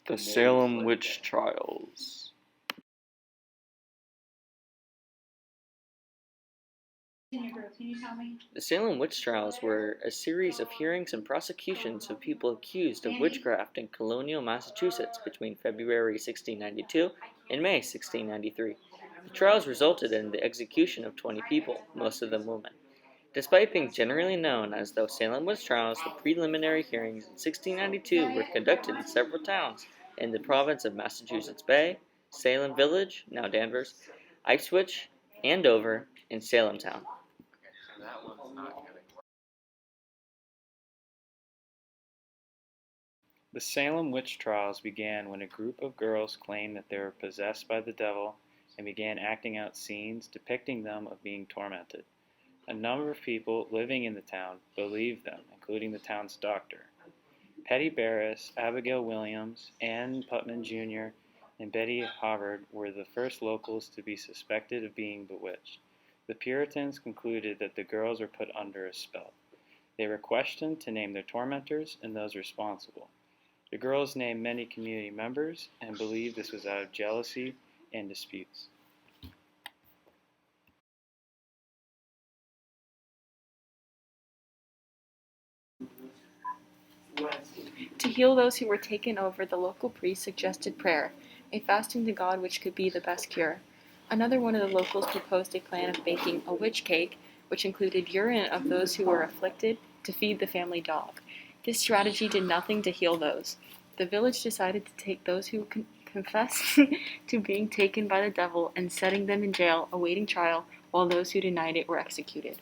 The Salem Witch Trials. The Salem witch trials were a series of hearings and prosecutions of people accused of witchcraft in colonial Massachusetts between February 1692 and May 1693. The trials resulted in the execution of 20 people, most of them women. Despite being generally known as the Salem witch trials, the preliminary hearings in 1692 were conducted in several towns in the province of Massachusetts Bay, Salem Village, now Danvers, Ipswich, Andover, and Salem Town. The Salem witch trials began when a group of girls claimed that they were possessed by the devil and began acting out scenes depicting them of being tormented. A number of people living in the town believed them, including the town's doctor. Petty Barris, Abigail Williams, Ann Putman Jr., and Betty Hubbard were the first locals to be suspected of being bewitched. The Puritans concluded that the girls were put under a spell. They were questioned to name their tormentors and those responsible. The girls named many community members and believed this was out of jealousy and disputes. To heal those who were taken over, the local priest suggested prayer, a fasting to God which could be the best cure. Another one of the locals proposed a plan of baking a witch cake, which included urine of those who were afflicted, to feed the family dog. This strategy did nothing to heal those. The village decided to take those who confessed to being taken by the devil and setting them in jail awaiting trial, while those who denied it were executed.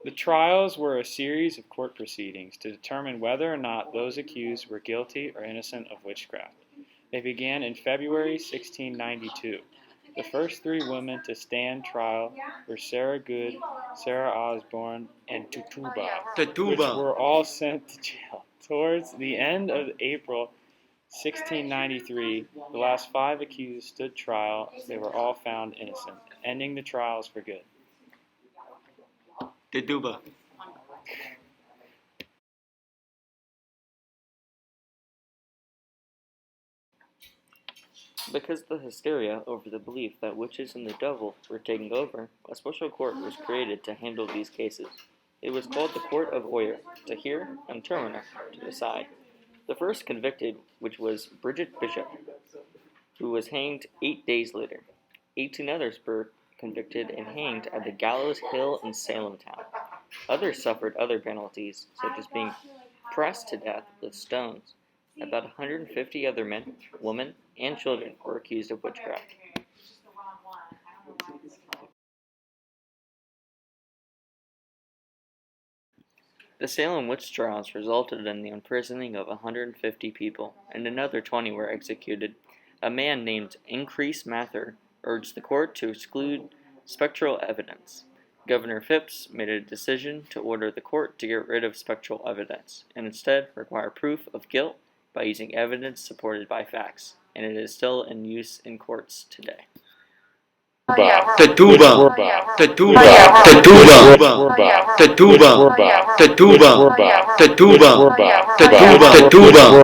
The trials were a series of court proceedings to determine whether or not those accused were guilty or innocent of witchcraft. They began in February 1692. The first three women to stand trial were Sarah Good, Sarah Osborne, and Tutuba, which were all sent to jail. Towards the end of April 1693, the last 5 accused stood trial. They were all found innocent, ending the trials for good. Tutuba. Because of the hysteria over the belief that witches and the devil were taking over, a special court was created to handle these cases. It was called the Court of Oyer, to hear, and Terminer, to decide. The first convicted, which was Bridget Bishop, who was hanged 8 days later. 18 others were convicted and hanged at the Gallows Hill in Salem Town. Others suffered other penalties, such as being pressed to death with stones. About 150 other men, women, and children were accused of witchcraft. The Salem witch trials resulted in the imprisoning of 150 people, and another 20 were executed. A man named Increase Mather urged the court to exclude spectral evidence. Governor Phipps made a decision to order the court to get rid of spectral evidence, and instead require proof of guilt by using evidence supported by facts, and it is still in use in courts today.